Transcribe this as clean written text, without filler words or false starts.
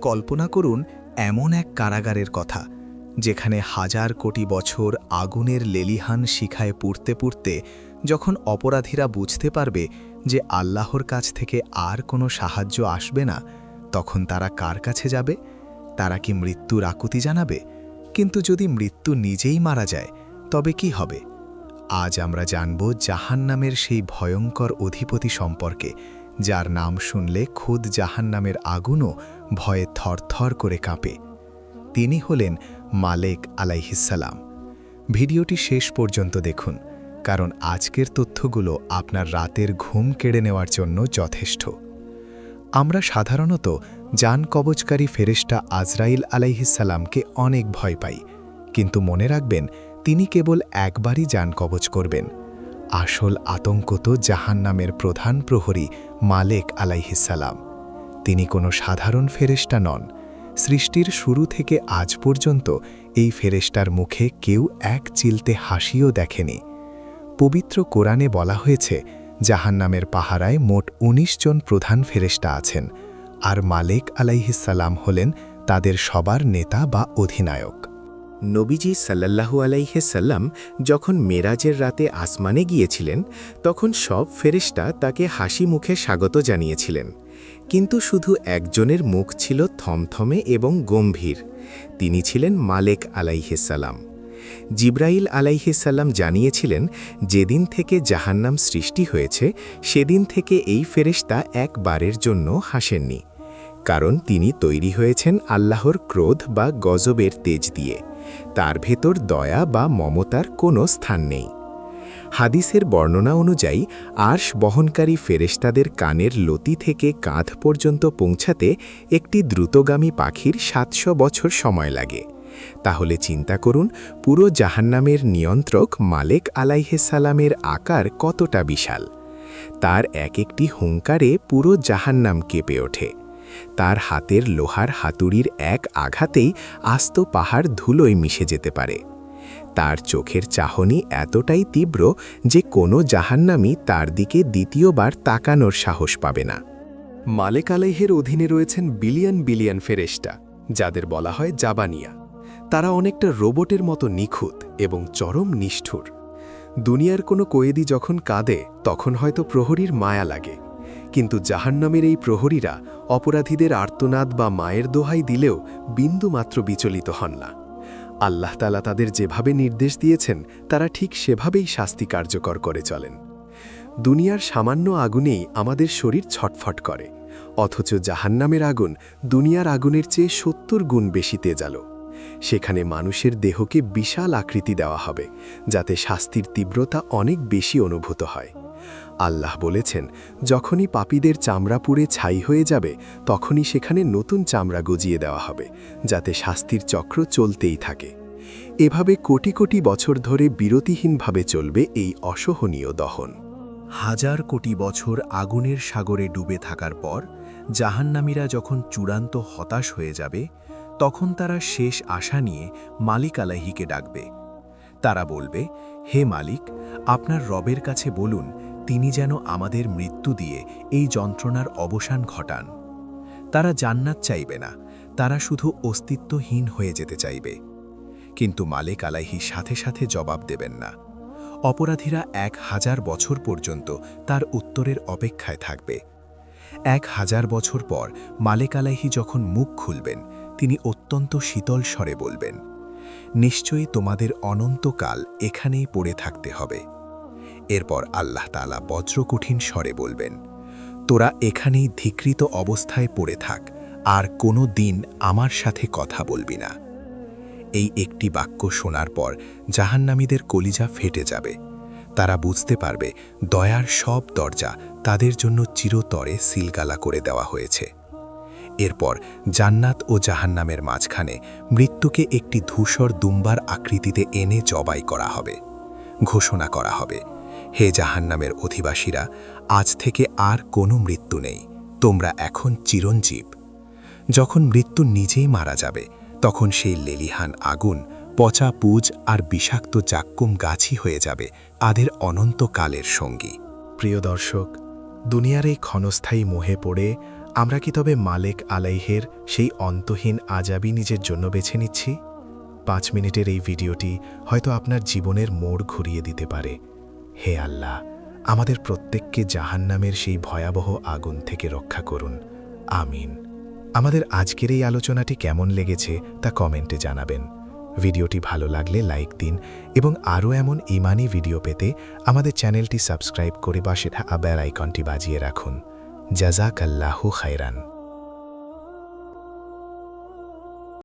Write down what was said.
কল্পনা করুন এমন এক কারাগারের কথা যেখানে হাজার কোটি বছর আগুনের লেলিহান শিখায় পুড়তে পুড়তে যখন অপরাধীরা বুঝতে পারবে যে আল্লাহর কাছ থেকে আর কোনো সাহায্য আসবে না, তখন তারা কার কাছে যাবে? তারা কি মৃত্যুর আকুতি জানাবে? কিন্তু যদি মৃত্যু নিজেই মারা যায় তবে কি হবে? আজ আমরা জানব জাহান্নামের সেই ভয়ঙ্কর অধিপতি সম্পর্কে, যার নাম শুনলে খুদ জাহান্নামের আগুনও ভয়ে থরথর করে কাঁপে। তিনি হলেন মালেক আলাইহিসসালাম। ভিডিওটি শেষ পর্যন্ত দেখুন, কারণ আজকের তথ্যগুলো আপনার রাতের ঘুম কেড়ে নেওয়ার জন্য যথেষ্ট। আমরা সাধারণত জান কবচকারী ফেরেশতা আজরাইল আলাইহিসসালামকে অনেক ভয় পাই, কিন্তু মনে রাখবেন তিনি কেবল একবারই জান কবচ করবেন। আসল আতঙ্ক তো জাহান্নামের প্রধান প্রহরী মালেক আলাইহিসসালাম। তিনি কোনো সাধারণ ফেরেশতা নন। সৃষ্টির শুরু থেকে আজ পর্যন্ত এই ফেরেশতার মুখে কেউ এক চিলতে হাসিও দেখেনি। পবিত্র কোরআনে বলা হয়েছে জাহান্নামের পাহারায় মোট ১৯ জন প্রধান ফেরেশতা আছেন, আর মালেক আলাইহিসসালাম হলেন তাদের সবার নেতা বা অধিনায়ক। নবীজি সাল্লাল্লাহু আলাইহি সাল্লাম যখন মেরাজের রাতে আসমানে গিয়েছিলেন, তখন সব ফেরেশতা তাকে হাসি মুখে স্বাগত জানিয়েছিলেন, কিন্তু শুধু একজনের মুখ ছিল থমথমে এবং গম্ভীর। তিনি ছিলেন মালেক আলাইহিস সালাম। জিব্রাইল আলাইহিস সালাম জানিয়েছিলেন, যেদিন থেকে জাহান্নাম সৃষ্টি হয়েছে সেদিন থেকে এই ফেরেশতা একবারের জন্য হাসেননি, কারণ তিনি তৈরি হয়েছেন আল্লাহর ক্রোধ বা গজবের তেজ দিয়ে। তার ভেতর দয়া বা মমতার কোনো স্থান নেই। হাদিসের বর্ণনা অনুযায়ী আরশ বহনকারী ফেরেশতাদের কানের লতি থেকে কাঁধ পর্যন্ত পৌঁছাতে একটি দ্রুতগামী পাখির ৭০০ বছর সময় লাগে। তাহলে চিন্তা করুন পুরো জাহান্নামের নিয়ন্ত্রক মালেক আলাইহিস সালামের আকার কতটা বিশাল। তার এক একটি হুঙ্কারে পুরো জাহান্নাম কেঁপে ওঠে। তার হাতের লোহার হাতুড়ির এক আঘাতেই আস্ত পাহাড় ধুলোয় মিশে যেতে পারে। তার চোখের চাহনি এতটাই তীব্র যে কোনো জাহান্নামী তার দিকে দ্বিতীয়বার তাকানোর সাহস পাবে না। মালেক আলাইহের অধীনে রয়েছেন বিলিয়ন বিলিয়ন ফেরেশতা, যাদের বলা হয় জাবানিয়া। তারা অনেকটা রোবটের মতো নিখুঁত এবং চরম নিষ্ঠুর। দুনিয়ার কোনো কয়েদি যখন কাঁদে তখন হয়তো প্রহরীর মায়া লাগে, কিন্তু জাহান্নামের এই প্রহরীরা অপরাধীদের আর্তনাদ বা মায়ের দোহাই দিলেও বিন্দুমাত্র বিচলিত হন না। আল্লাহ তাআলা তাদের যেভাবে নির্দেশ দিয়েছেন তারা ঠিক সেভাবেই শাস্তি কার্যকর করে চলেন। দুনিয়ার সামান্য আগুনেই আমাদের শরীর ছটফট করে, অথচ জাহান্নামের আগুন দুনিয়ার আগুনের চেয়ে ৭০ গুণ বেশি তেজালো। সেখানে মানুষের দেহকে বিশাল আকৃতি দেওয়া হবে, যাতে শাস্তির তীব্রতা অনেক বেশি অনুভূত হয়। আল্লাহ বলেছেন, যখনই পাপীদের চামড়া পুড়ে ছাই হয়ে যাবে তখনই সেখানে নতুন চামড়া গজিয়ে দেওয়া হবে, যাতে শাস্তির চক্র চলতেই থাকে। এভাবে কোটি কোটি বছর ধরে বিরতিহীনভাবে চলবে এই অসহনীয় দহন। হাজার কোটি বছর আগুনের সাগরে ডুবে থাকার পর জাহান্নামীরা যখন চূড়ান্ত হতাশ হয়ে যাবে, তখন তারা শেষ আশা নিয়ে মালিক আলাইহিকে ডাকবে। তারা বলবে, হে মালিক, আপনার রবের কাছে বলুন তিনি যেন আমাদের মৃত্যু দিয়ে এই যন্ত্রণার অবসান ঘটান। তারা জান্নাত চাইবে না, তারা শুধু অস্তিত্বহীন হয়ে যেতে চাইবে। কিন্তু মালিক আলাইহি সাথে সাথে জবাব দেবেন না। অপরাধীরা ১০০০ বছর পর্যন্ত তার উত্তরের অপেক্ষায় থাকবে। ১০০০ বছর পর মালিক আলাইহি যখন মুখ খুলবেন, তিনি অত্যন্ত শীতল স্বরে বলবেন, নিশ্চয়ই তোমাদের অনন্তকাল এখানেই পড়ে থাকতে হবে। এরপর আল্লাহ তাআলা বজ্রকঠিন স্বরে বলবেন, তোরা এখানেই ধিকৃত অবস্থায় পড়ে থাক, আর কোনো দিন আমার সাথে কথা বলবি না। এই একটি বাক্য শোনার পর জাহান্নামীদের কলিজা ফেটে যাবে। তারা বুঝতে পারবে দয়ার সব দরজা তাদের জন্য চিরতরে সিলগালা করে দেওয়া হয়েছে। এরপর জান্নাত ও জাহান্নামের মাঝখানে মৃত্যুকে একটি ধূসর দুম্বার আকৃতিতে এনে জবাই করা হবে। ঘোষণা করা হবে, হে জাহান্নামের অধিবাসীরা, আজ থেকে আর কোনো মৃত্যু নেই, তোমরা এখন চিরঞ্জীব। যখন মৃত্যু নিজেই মারা যাবে, তখন সেই লেলিহান আগুন পচা পুজ আর বিষাক্ত জাক্কুম গাছই হয়ে যাবে তাদের অনন্তকালের সঙ্গী। প্রিয় দর্শক, দুনিয়ার এই ক্ষণস্থায়ী মোহে পড়ে আমরা কি তবে মালেক আলাইহের সেই অন্তহীন আযাবই নিজের জন্য বেছে নিচ্ছি? 5 মিনিটের এই ভিডিওটি হয়তো আপনার জীবনের মোড় ঘুরিয়ে দিতে পারে। হে আল্লাহ, আমাদের প্রত্যেককে জাহান্নামের সেই ভয়াবহ আগুন থেকে রক্ষা করুন। আমিন। আমাদের আজকের এই আলোচনাটি কেমন লেগেছে তা কমেন্টে জানাবেন। ভিডিওটি ভালো লাগলে লাইক দিন এবং আরও এমন ইমানি ভিডিও পেতে আমাদের চ্যানেলটি সাবস্ক্রাইব করে পাশে থাকা বেল আইকনটি বাজিয়ে রাখুন। জাযাকাল্লাহু খায়রান।